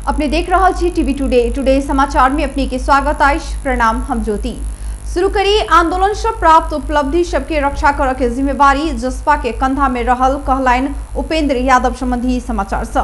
अपने देख रहा छी टीवी टुडे समाचार में अपने के स्वागत आइश प्रणाम हम ज्योति। शुरू करी आंदोलन से प्राप्त उपलब्धि सबके रक्षा करे के जिम्मेवारी जसपा के कंधा में रहल कहलाइन उपेंद्र यादव संबंधी समाचार से।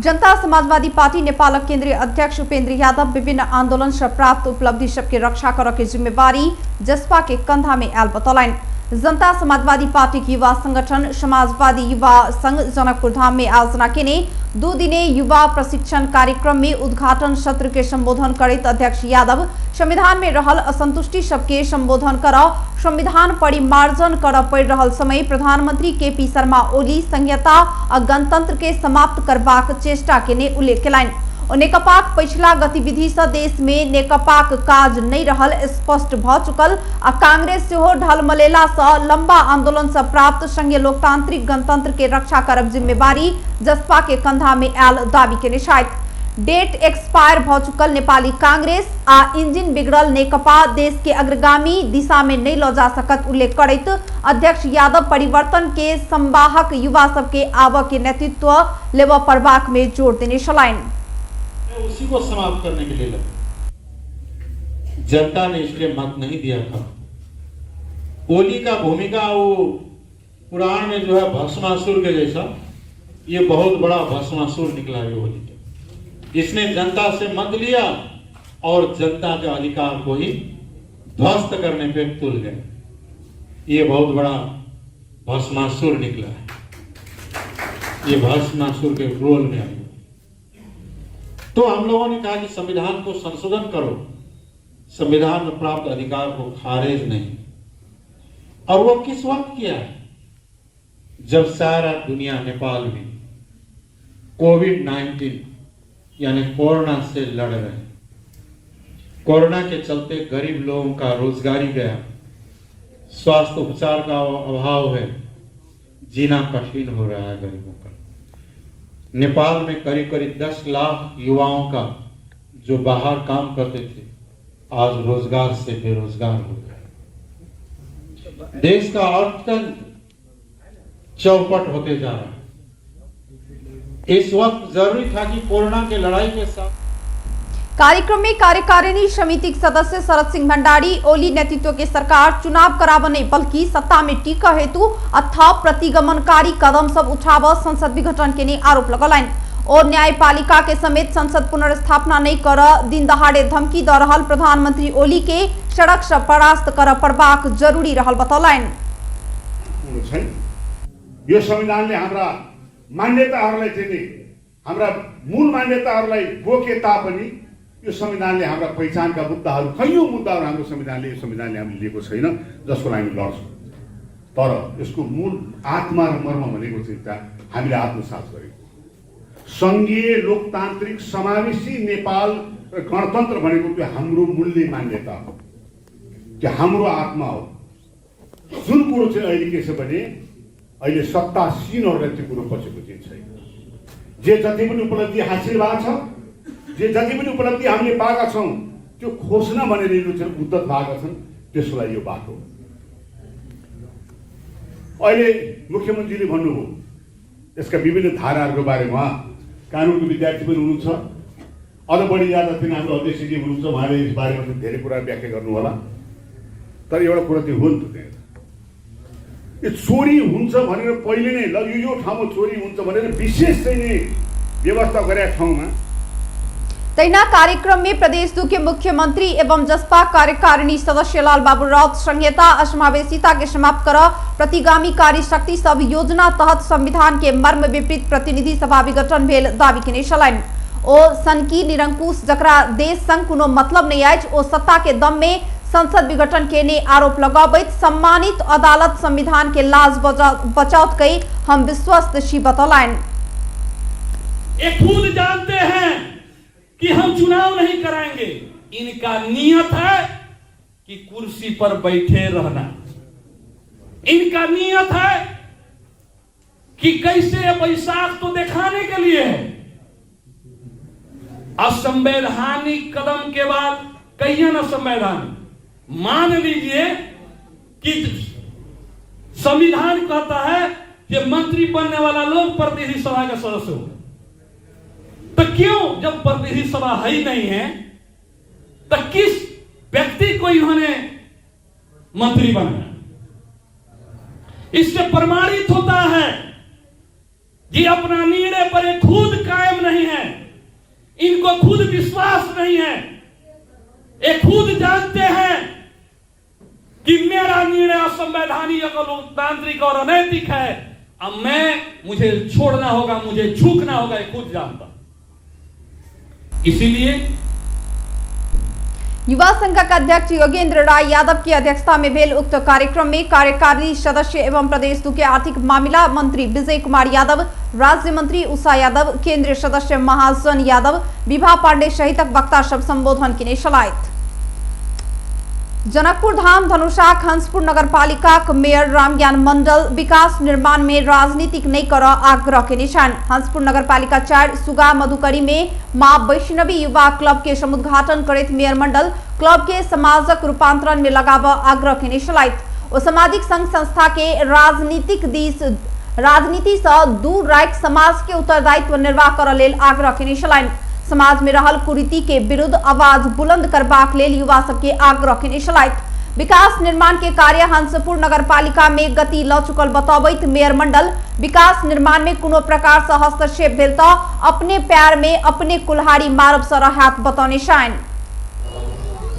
जनता समाजवादी पार्टी नेपाल केंद्रीय अध्यक्ष उपेंद्र यादव विभिन्न आंदोलन से प्राप्त उपलब्धि सबके रक्षा करे के जिम्मेवारी जसपा के कंधा में आयल बतौलाइन। जनता समाजवादी पार्टी के युवा संगठन समाजवादी युवा संघ जनकपुर धाम में आयोजना केने 2 दिने युवा प्रशिक्षण कार्यक्रम में उद्घाटन सत्र के संबोधन करते अध्यक्ष यादव संविधान में रहल असंतुष्टि सबके संबोधन कर संविधान परिमार्जन कर पड़ रहल समय प्रधानमंत्री केपी शर्मा ओली संहिता आ गणतंत्र के समाप्त करबाक चेष्टा केने उल्लेख केलनि। नेकपाक पिछला गतिविधि से देश में नेकपाक काज नहीं रहल स्पष्ट भ चुकल आ कांग्रेस सेहो ढलमलेला से लंबा आंदोलन से प्राप्त संघीय लोकतांत्रिक गणतंत्र के रक्षा करब जिम्मेवारी जसपा के कंधा में आयल दावी केने छथि। डेट एक्सपायर भ चुकल नेपाली कांग्रेस आ इंजिन बिगड़ल नेकपा देश के अग्रगामी दिशा में नहीं ल जा सकत उल्लेख करत अध्यक्ष यादव परिवर्तन के संवाहक युवा सबके आव के नेतृत्व लेव पड़बाक में जोर देने छलाइन। उसी को समाप्त करने के लिए लगा। जनता ने इसलिए मत नहीं दिया था। ओली का भूमिका वो पुराण में जो है भस्मासुर के जैसा, ये बहुत बड़ा भस्मासुर निकला है ओली। इसने जनता से मत लिया और जनता के अधिकार को ही ध्वस्त करने पे तुल गए। ये बहुत बड़ा भस्मासुर निकला है। ये भस्मासुर के रोल में आई। तो हम लोगों ने कहा कि संविधान को संशोधन करो, संविधान में प्राप्त अधिकार को खारिज नहीं। और वो किस वक्त किया है? जब सारा दुनिया नेपाल में कोविड-19 यानी कोरोना से लड़ रहे हैं। कोरोना के चलते गरीब लोगों का रोजगारी गया, स्वास्थ्य उपचार का अभाव है, जीना कठिन हो रहा है गरीबों का। नेपाल में करीब करीब 10 लाख युवाओं का जो बाहर काम करते थे आज रोजगार से बेरोजगार हो गए। देश का अर्थतंत्र चौपट होते जा रहा है। इस वक्त जरूरी था कि कोरोना के लड़ाई के साथ कार्यक्रम में कार्यकारिणी समिति के सदस्य शरद सिंह भंडारी ओली नेतृत्व के सरकार चुनाव कराव नहीं बल्कि सत्ता में टीका हेतु अथवा प्रतिगमनकारी कदम सब उठाव संसद विघटन के आरोप लगलाइन। और न्यायपालिका के समेत संसद पुनर्स्थापना नहीं कर दिन दहाड़े धमकी द रहल प्रधानमंत्री ओली के सड़क से परास्त कर पड़बाक जरूरी रहल बतौलाइन। यो संविधानले हाम्रा मान्यताहरूलाई चाहिँ हाम्रा मूल मान्यताहरूलाई बोके तापनि यो संविधानले हाम्रा पहिचानका मुद्दाहरू कैयौं मुद्दाहरू हाम्रो संविधानले हामीले लिएको छैन जसको लागि हामी लड्छौँ। तर यसको मूल आत्मा र मर्म भनेको चाहिँ हामीले आत्मसात गरेको संघीय लोकतान्त्रिक समावेशी नेपाल र गणतन्त्र भनेको त्यो हाम्रो मूल्य मान्यता हो, त्यो हाम्रो आत्मा हो। जुन कुरो चाहिँ अहिले के छ भने अहिले सत्तासीनहरूलाई त्यो कुरो पछेको चाहिँ छैन। जे जति पनि उपलब्धि हासिल भएको छ, जे जति पनि उपलब्धि हामीले पाएका छौँ त्यो खोज्न भनेर यो चाहिँ उद्यत भएका छन्, त्यसको लागि यो बाटो। अहिले मुख्यमन्त्रीले भन्नुभयो यसका विभिन्न धाराहरूको बारेमा, कानुनको विद्यार्थी पनि हुनुहुन्छ, अझ बढी ज्यादा पनि हाम्रो अध्यक्षजी हुनुहुन्छ, उहाँले यस बारेमा धेरै कुरा व्याख्या गर्नु होला। तर एउटा कुरा त्यो हो नि त, यो चोरी हुन्छ भनेर पहिले नै ल यो ठाउँमा चोरी हुन्छ भनेर विशेष चाहिँ नि व्यवस्था गरेका ठाउँमा तैना कार्यक्रम में प्रदेश के मुख्यमंत्री एवं जसपा कार्यकारिणी सदस्य लाल बाबू राउत संहिता असमावेशिता के समाप्त कर प्रतिगामी कार्य शक्ति सब योजना तहत संविधान के मर्म विपरीत प्रतिनिधि सभा विघटन भेल दावी केने छलाइन। ओ सनकी निरंकुश जकरा देश संग कोनो मतलब नहीं अछि ओ सत्ता के दम में संसद विघटन केने आरोप लगावैत सम्मानित अदालत संविधान के लाज बचावत कई हम विश्वस्त छी बतौलाइन। खुद जानते हैं कि हम चुनाव नहीं कराएंगे, इनका नियत है कि कुर्सी पर बैठे रहना। इनका नियत है कि कैसे बैसाख तो दिखाने के लिए है। असंवैधानिक कदम के बाद कई असंवैधानिक, मान लीजिए कि संविधान कहता है कि मंत्री बनने वाला लोग प्रतिनिधि सभा का सदस्य हो, तो क्यों, जब प्रतिनिधि सभा है ही नहीं है, तो किस व्यक्ति को इन्होंने मंत्री बनाया? इससे प्रमाणित होता है कि अपना निर्णय पर ये खुद कायम नहीं है, इनको खुद विश्वास नहीं है। ये खुद जानते हैं कि मेरा निर्णय असंवैधानिक, लोकतांत्रिक और अनैतिक है। अब मुझे छोड़ना होगा, मुझे झुकना होगा, ये खुद जानता। इसीलिए युवा संघ का अध्यक्ष योगेंद्र राय यादव की अध्यक्षता में भेल उक्त कार्यक्रम में कार्यकारी सदस्य एवं प्रदेश 2 के आर्थिक मामला मंत्री विजय कुमार यादव, राज्य मंत्री उषा यादव, केंद्रीय सदस्य महाजन यादव, विभा पांडे सहित वक्ता सब संबोधन किने सलाहित। जनकपुर धाम धनुषा हंसपुर नगर पालिका मेयर रामज्ञान मंडल विकास निर्माण में राजनीतिक नहीं कर आग्रह के निशान। हंसपुर नगर पालिका 4 सुगा मधुकरी में मां वैष्णवी युवा क्लब के समुद्घाटन करते मेयर मंडल क्लब के समाजक रूपांतरण में लगाव आग्रह के निशालित। सामाजिक संघ संस्था के राजनीति से दूर राख समाज के उत्तरदायित्व निर्वाह कर लेल आग्रह के निशालित। समाज में रहल कुरीति के विरुद्ध आवाज बुलंद करबाक लेल युवा सबके आग्रह के निशालित। विकास निर्माण के कार्य हंसपुर नगर पालिका में गति ल चुकल बताबैत मेयर मंडल विकास निर्माण में कोनो प्रकार से हस्तक्षेप भेल तो अपने पैर में अपने कुल्हाड़ी मारब से रहत बतौने शान।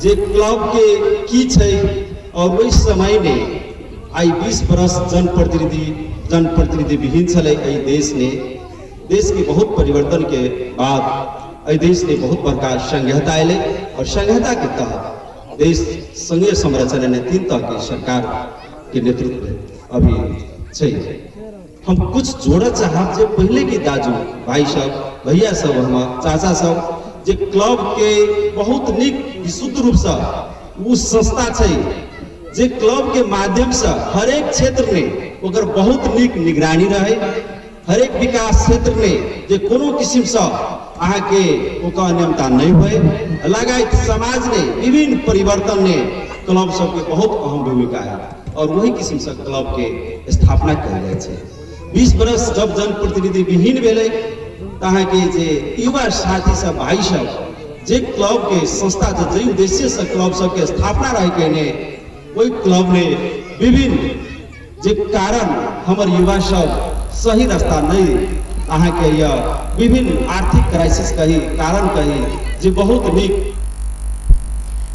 जे क्लब के की छै और वही समय में आई 20 बरस जनप्रतिनिधि विहीन छलै एहि देश के बहुत परिवर्तन के बाद एहि देश ने बहुत बड़का संघीयता अयलै और संघीयता के तहत देश संघीय संरचना ने 3 तरह की सरकार के नेतृत्व अभी छै। हम कुछ जोड़ चाहब जे पहले के दाजू भाई सब भैया सब हम चाचा सब जे क्लब के बहुत निक विशुद्ध रूप से वो संस्था छै जे क्लब के माध्यम से हर एक क्षेत्र में ओकर बहुत निक निगरानी रहे, हर एक विकास क्षेत्र में जे कोनो किस्म से अहाँ के ओकर अनियमता नहीं हुए लगायत समाज ने विभिन्न परिवर्तन ने क्लब सब के बहुत अहम भूमिका है और वही किस्म से क्लब के स्थापना कल जाए छे। 20 बरस जब जनप्रतिनिधि विहीन भेलै तहाँ के जे युवा साथी सब भाई सब जे क्लब के संस्था जे उद्देश्य से क्लब सब के स्थापना रह के ने वही क्लब ने विभिन्न जे कारण हमर युवा सब सही रास्ता नहीं अहाँ के यह विभिन्न आर्थिक क्राइसिस कही कारण कही जे बहुत निक।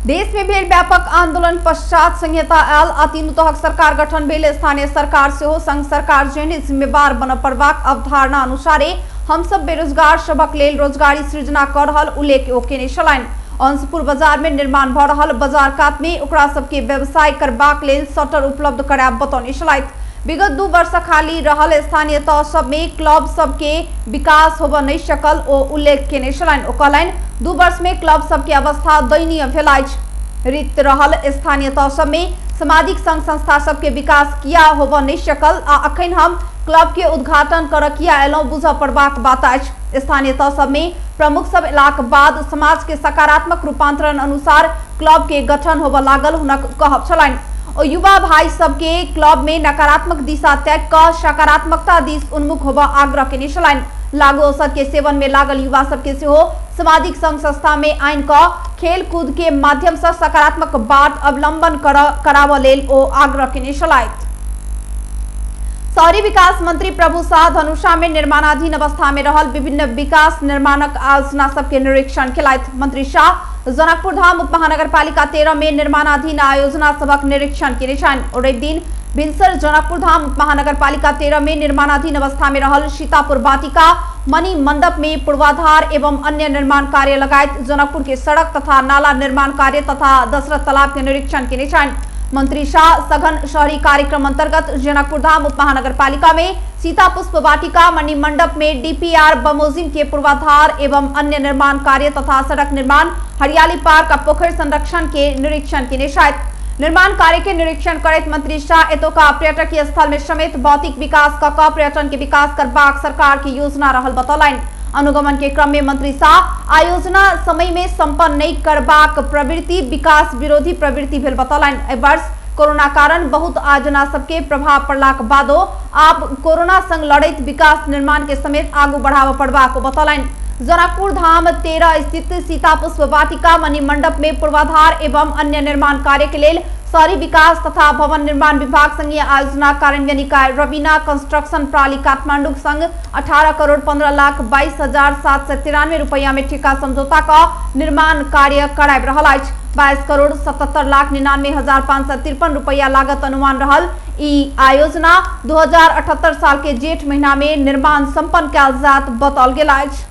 देश में भेल व्यापक आंदोलन पश्चात संहिता आयल आ तीनू तहक सरकार गठन भेल। स्थानीय सरकार से हो संघ सरकार जेहने जिम्मेवार बन पड़बाक अवधारणा अनुसारे हम सब बेरोजगार सबक लेल रोजगारी सृजना कर रहल उल्लेख ओकेने छलनि। अंशपुर बाजार में निर्माण भ रहल बाजार कात में ओकरा सबके व्यवसाय करबाक लेल शटर उपलब्ध करायब बतौने छलथि। विगत 2 वर्ष खाली रहल स्थानीय तह सब में क्लब सब के विकास होब नहीं सकल ओ उल्लेख केने छलनि। ओ कहलनि 2 वर्ष में क्लब सब के अवस्था दयनीय भेल अछि। रिक्त रहल स्थानीय तह सब में सामाजिक संघ संस्था सब के विकास किया होब नहीं सकल आ अखन हम क्लब के उद्घाटन कर किया एलौ बुझ पड़बाक बात अछि। स्थानीय तह सब में प्रमुख सब एलाक बाद समाज के सकारात्मक रूपांतरण अनुसार क्लब के गठन होब लागल हुनक कहब छलनि। और युवा भाई सबके क्लब में नकारात्मक दिशा त्याग कर सकारात्मकता दिश उन्मुख होब आग्रह केने छलनि। लागू औषध के सेवन में लागल युवा सबके सेहो सामाजिक संघ संस्था में आइन क खेल कूद के माध्यम से सकारात्मक बाट अवलंबन कराव लेल ओ आग्रह केने छलथि। शहरी विकास मंत्री प्रभु शाह धनुषा में निर्माणाधीन अवस्था में रहल विभिन्न विकास निर्माणक आयोजना सबके निरीक्षण केलथि। मंत्री शाह जनकपुर धाम उप महानगर पालिका 13 में निर्माणाधीन आयोजना सबक निरीक्षण केने छनि। और एक दिन भिनसर जनकपुर धाम उप महानगर पालिका 13 में निर्माणाधीन अवस्था में रहल सीतापुर वाटिका मणि मंडप में पूर्वाधार एवं अन्य निर्माण कार्य लगायत जनकपुर के सड़क तथा नाला निर्माण कार्य तथा दशरथ तालाब के निरीक्षण केने छनि। मंत्री शाह सघन शहरी कार्यक्रम अंतर्गत जनकपुर धाम उप महानगर पालिका में सीता पुष्प वाटिका मणि मंडप में डीपीआर बमोजिम के पूर्वाधार एवं अन्य निर्माण कार्य तथा सड़क निर्माण हरियाली पार्क और पोखर संरक्षण के निरीक्षण के निशात निर्माण कार्य के निरीक्षण करते मंत्री शाह एतोका पर्यटकीय स्थल में समेत भौतिक विकास क पर्यटन के विकास करबाक सरकार की योजना रहल बतौलनि। अनुगमन के क्रम में मंत्री शाह आयोजना समय में संपन्न नहीं करबाक प्रवृत्ति विकास विरोधी प्रवृत्ति भेल बतौलनि। वर्ष कोरोना कारण बहुत आयोजना सबके प्रभाव पड़लाक बादो आब कोरोना संग लड़ैत विकास निर्माण के समेत आगू बढ़ाव पड़बाक बतौलनि। जनकपुर धाम 13 स्थित सीता पुष्प वाटिका मणि मंडप में पूर्वाधार एवं अन्य निर्माण कार्य के लिए शहरी विकास तथा भवन निर्माण विभाग संघीय आयोजना कार्यान्वयन निकाय रवीना कंस्ट्रक्शन प्राली काठमाडौँ संघ 18,15,22,793 रुपया में ठेका समझौता का निर्माण कार्य कराब रहल अछि। 22,77,99,553 रुपया लागत अनुमान रहल। ई आयोजना 2078 साल के जेठ महीना में निर्माण संपन्न कयल जात बताओल गेल अछि।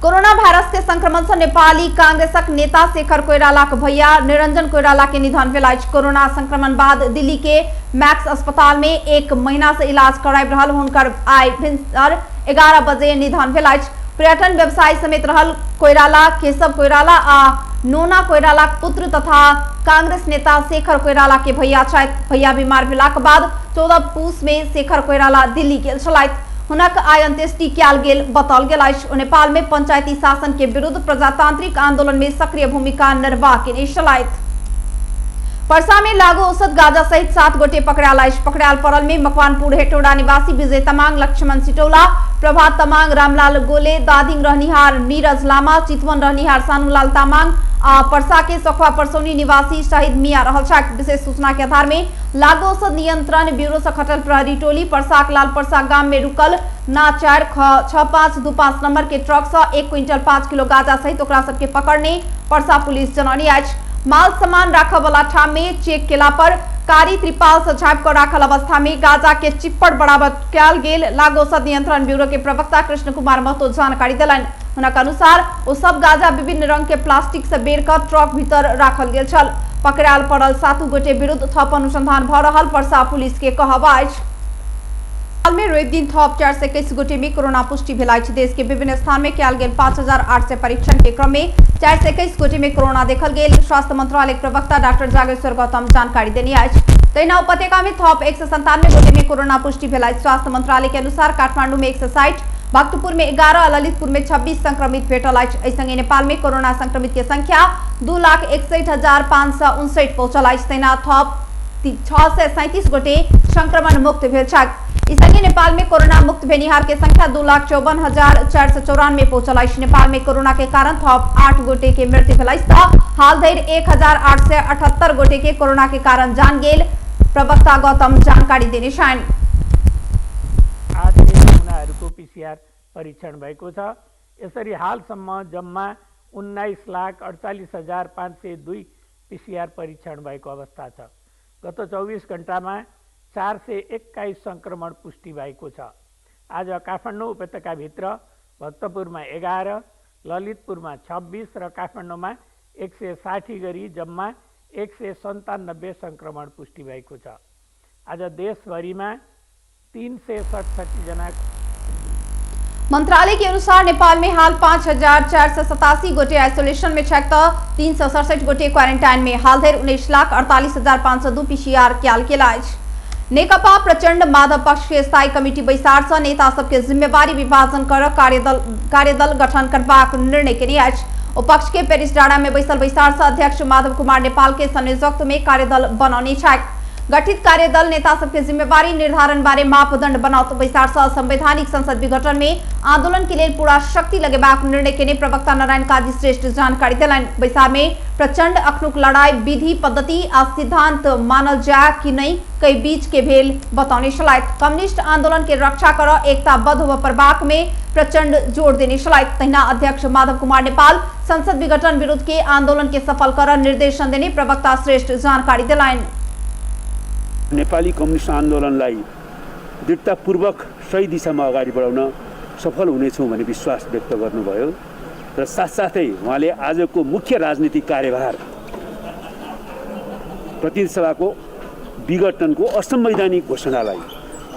कोरोना वायरस के संक्रमण से नेपाली कांग्रेसक नेता शेखर कोइराला के भैया निरंजन कोइराला के निधन भेल अछि। कोरोना संक्रमण बाद दिल्ली के मैक्स अस्पताल में 1 महीना से इलाज कराब रहल। हुनकर आइ भिनसर 11 बजे निधन भेल अछि। पर्यटन व्यवसाय समेत रहल कोइराला केशव कोइराला आ नोना कोइराला पुत्र तथा कांग्रेस नेता शेखर कोइराला के भैया छथि। भैया बीमार भेलाक बाद 14 पूस में शेखर कोइराला दिल्ली गेल छलथि। हुनक आइ अंत्येष्टि कयल गेल बताओल गेल अछि। नेपाल में पंचायती शासन के विरुद्ध प्रजातांत्रिक आंदोलन में सक्रिय भूमिका निर्वाह केने छलथि। पर्सा में लागू औषध गांजा सहित 7 गोटे पकड़ायल अछि। पकड़ायल पड़ल में मकवानपुर हेटौडा निवासी विजय तमांग, लक्ष्मण सिटौला, प्रभात तमांग, रामलाल गोले, दादिंग रहनिहार नीरज लामा, चितवन रहनिहार सानूलाल तामांग आ पर्सा के सखुआ परसौनी निवासी शहीद मिया रहल छथि। विशेष सूचना के आधार में लागू औषध नियंत्रण ब्यूरो से खटल प्रहरी टोली पर्साक लालपर्सा गांव में रुकल ना 46525 नंबर के ट्रक से 1 क्विंटल 5 किलो गांजा सहित ओकरा सबके पकड़ने पर्सा पुलिस जनौनी अछि। माल सामान राखय वाला ठाम में चेक केला पर कारी त्रिपाल से झाँप कर राखल अवस्था में गांजा के चिप्पड़ बरामद कयल गेल। लागू औषध नियंत्रण ब्यूरो के प्रवक्ता कृष्ण कुमार महतो जानकारी दिलनि। हुनक अनुसार ओ सब गांजा विभिन्न रंग के प्लास्टिक से बेर कर ट्रक भीतर राखल गेल छल। पकड़ायल पड़ल 7 गोटे विरुद्ध थप अनुसंधान भ रहल पर्सा पुलिस के कहब अछि। हाल में रोज दिन थप 421 गोटे में कोरोना पुष्टि भेल अछि। देश के विभिन्न स्थान में कयल गेल 5,800 परीक्षण के क्रम में 421 गोटे में कोरोना देखल गेल। स्वास्थ्य मंत्रालय के प्रवक्ता डॉक्टर जागेश्वर गौतम जानकारी देने अछि। तहिना उपत्यका में थप 197 गोटे में कोरोना पुष्टि भेल अछि। स्वास्थ्य मंत्रालय के अनुसार काठमांडू में 160, भक्तपुर में 11, ललितपुर में 26 संक्रमित भेटल अछि। एहि संगे नेपाल में कोरोना संक्रमित के संख्या 2,61,559 पहुंचल अछि। तहिना थप 637 गोटे संक्रमण मुक्त भेल छथि। इस संगे नेपाल में कोरोना मुक्त भेनिहार के संख्या 2,54,494 पहुंचल अछि। नेपाल में कोरोना के कारण थप 8 गोटे के मृत्यु भेल अछि। हाल धरि 1,878 गोटे के कोरोना के कारण जान गेल। प्रवक्ता गौतम जानकारी देने छन्। आज नमूनाहरूको पीसीआर परीक्षण भएको छ। यसरी हालसम्म जम्मा 19,48,502 पीसीआर परीक्षण भएको अवस्था छ। गत 24 घण्टामा 421 संक्रमण पुष्टि भएको छ। आज काठमाडौँ उपत्यकाभित्र भक्तपुरमा 11, ललितपुरमा 26 र काठमाडौँमा 160 गरी जम्मा 197 संक्रमण पुष्टि भएको छ। आज देशभरिमा 367 जना। मंत्रालय के अनुसार नेपाल में हाल 5,487 गोटे आइसोलेशन में छथि त 367 गोटे क्वारेंटाइन में। हाल धरि 19,48,502 पीसीआर कयल गेल अछि। नेकपा प्रचंड माधव पक्ष के स्थायी कमिटी बैसार से नेता सबके जिम्मेवारी विभाजन कर कार्यदल गठन करबाक निर्णय केने अछि। ओ पक्ष के पेरिस डाँडा में बैसल बैसार से अध्यक्ष माधव कुमार नेपाल के संयोजकत्व में कार्यदल बनौने छथि। गठित कार्यदल नेता सबके जिम्मेवारी निर्धारण बारे मापदंड बनाओत। बैसार से संवैधानिक संसद विघटन में आंदोलन के लिए पूरा शक्ति लगेबाक निर्णय केने प्रवक्ता नारायण काजी श्रेष्ठ जानकारी दिलनि। बैसार में प्रचंड अखनुक लड़ाई विधि पद्धति आ सिद्धांत मानल जाय कि नहीं कई बीच के भेल बतौने छलथि। कम्युनिस्ट आंदोलन के रक्षा कर एकताबद्ध होबय पड़बाक में प्रचंड जोर देने छलथि। तहिना अध्यक्ष माधव कुमार नेपाल संसद विघटन विरुद्ध के आंदोलन के सफल कर निर्देशन देने प्रवक्ता श्रेष्ठ जानकारी दिलनि। नेपाली कम्युनिस्ट आन्दोलनलाई दृढतापूर्वक सही दिशामा अगाडि बढाउन सफल हुनेछौँ भन्ने विश्वास व्यक्त गर्नुभयो र साथसाथै उहाँले आजको मुख्य राजनीतिक कार्यभार प्रतिनिधि सभाको विघटनको असंवैधानिक घोषणालाई,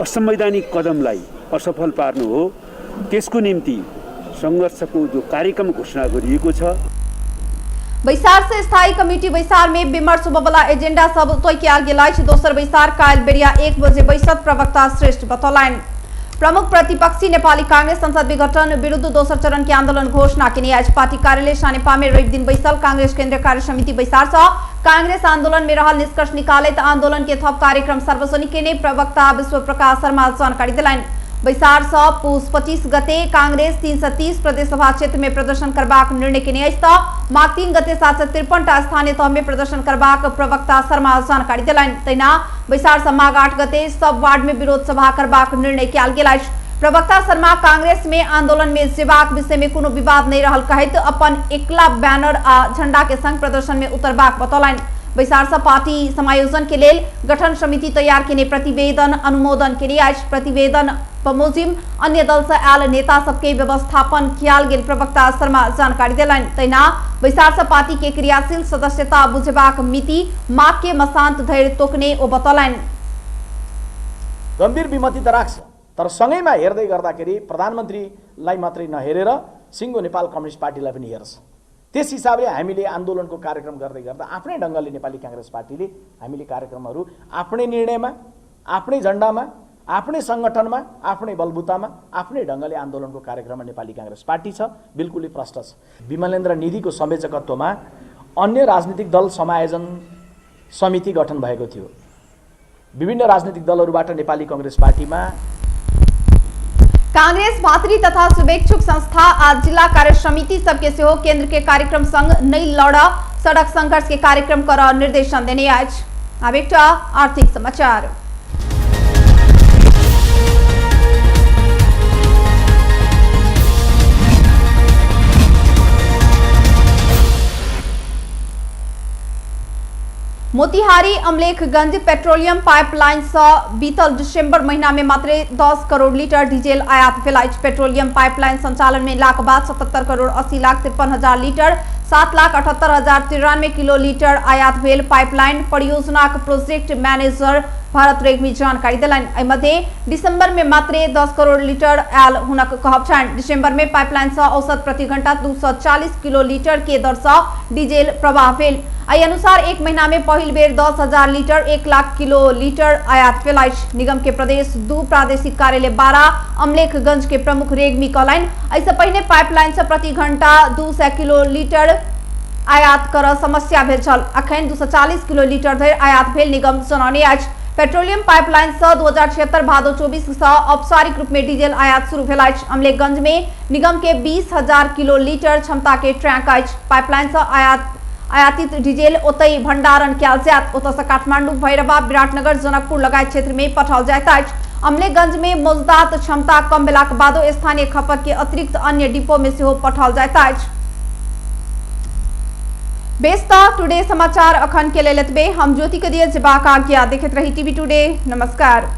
असंवैधानिक कदमलाई असफल पार्नु हो। त्यसको निम्ति संघर्षको जो कार्यक्रम घोषणा गरिएको छ। बैसार से स्थायी कमिटी बैसार में विमर्श होबला एजेंडा सब तय कयल गेल अछि। दोसर बैसार काल्हि बेरिया 1 बजे बैसत प्रवक्ता श्रेष्ठ बतौलनि। प्रमुख प्रतिपक्षी नेपाली कांग्रेस संसद विघटन विरुद्ध दोसर चरण के आंदोलन घोषणा केने अछि। पार्टी कार्यालय सानेपा में रवि दिन बैसल कांग्रेस केंद्रीय कार्य समिति बैसार से कांग्रेस आंदोलन में रहल निष्कर्ष निकालैत आंदोलन के थप कार्यक्रम सार्वजनिक केने प्रवक्ता विश्व प्रकाश शर्मा जानकारी दिलनि। बैसार सँ पुस 25 गते कांग्रेस 330 प्रदेश सभा क्षेत्र में प्रदर्शन करबाक निर्णय केने अछि तऽ माघ 3 गते 753 टा स्थानीय तह में प्रदर्शन करबाक प्रवक्ता शर्मा जानकारी देलनि। तहिना बैसार सँ माघ 8 गते सब वार्ड में विरोध सभा करबाक निर्णय कयल गेल अछि। प्रवक्ता शर्मा कांग्रेस में आंदोलन में जेबाक विषय में कोनो विवाद नहीं रहल कहैत अपन एकला बैनर आ झंडा के संग प्रदर्शन में उतरबाक बतौलनि। बैसार सँ पार्टी समायोजन के लेल गठन समिति तैयार केने प्रतिवेदन अनुमोदन केने अछि। प्रतिवेदन बमोजिम अन्य दल से आयल नेता सबके व्यवस्थापन कियाल गेल प्रवक्ता शर्मा जानकारी देलनि। तहिना बैसार सँ पार्टी के क्रियाशील सदस्यता बुझेबाक मिति माघ के मसान्त धरि तोक्ने ओ बतौलनि। गम्भीर विमति त राख्छ, तर सँगैमा हेर्दै गर्दाखेरि प्रधानमन्त्रीलाई मात्रै नहेरेर सिङ्गो नेपाल कम्युनिस्ट पार्टीलाई पनि हेर्छ। त्यस हिसाबले हामीले आन्दोलनको कार्यक्रम गर्दै गर्दा आफ्नै ढङ्गले नेपाली कांग्रेस पार्टीले हामीले कार्यक्रमहरू आफ्नै निर्णयमा, आफ्नै झण्डामा, आफ्नै सङ्गठनमा, आफ्नै बलबुतामा, आफ्नै ढङ्गले आन्दोलनको कार्यक्रममा नेपाली कांग्रेस पार्टी छ। बिल्कुलै प्रष्ट छ। विमलेन्द्र निधिको संयोजकत्वमा अन्य राजनीतिक दल समायोजन समिति गठन भएको थियो। विभिन्न राजनीतिक दलहरूबाट नेपाली कांग्रेस पार्टीमा कांग्रेस भातृ तथा शुभेच्छुक संस्था आज जिला कार्य समिति सबके सेहो केंद्र के कार्यक्रम संग नहीं लड़ सड़क संघर्ष के कार्यक्रम कर निर्देशन देने आज। अब एक आर्थिक समाचार। मोतिहारी अमलेखगंज पेट्रोलियम पाइपलाइन से बीतल दिसंबर महीना में मात्र 10 करोड़ लीटर डीजल आयात भेल अछि। पेट्रोलियम पाइपलाइन संचालन में लाख बाद 77 करोड़ 80 लाख 53 हजार लीटर 7 लाख 78 हजार 93 किलो लीटर आयात भेल। पाइपलाइन परियोजना प्रोजेक्ट मैनेजर भारत रेग्मी जानकारी दिलनि। एहि मध्य दिसंबर में मात्र 10 करोड़ लीटर आयल हुनक कहब छनि। दिसंबर में पाइपलाइन से औसत प्रति घंटा 240 किलो लीटर के दर से डीजल प्रवाह भेल। एहि अनुसार एक महीना में पहिल बेर 10,000 लीटर 1 लाख किलो लीटर आयात भेल अछि। निगम के प्रदेश 2 प्रादेशिक कार्यालय 12 अमलेखगंज के प्रमुख रेग्मी कहलनि ऐसे पहले पाइपलाइन से प्रति घंटा 200 किलो लीटर आयात कर समस्या भेल छल। अखन 240 किलो लीटर धरि आयात भेल निगम जनौने अछि। पेट्रोलियम पाइपलाइन से 2076 भादो 24 से औपचारिक रूप में डीजल आयात शुरू भेल अछि। अमलेखगंज में निगम के 20,000 किलो लीटर क्षमता के ट्रैंक अछि। पाइपलाइन से आयातित डीजल ओतई भंडारण कयल जायत। ओतऽ से काठमांडू, भैरवा, विराटनगर, जनकपुर लगायत क्षेत्र में पठाओल जाइत अछि। अमलेखगंज में मौजूदात क्षमता कम भेलाक बादो स्थानीय खपत के अतिरिक्त अन्य डिपो में सेहो पठाओल जाइत अछि। बेस्ता टुडे समाचार अखन के लेल एतबे। हम ज्योति के दिए जेबाक आज्ञा। देखैत रही टीवी टुडे। नमस्कार।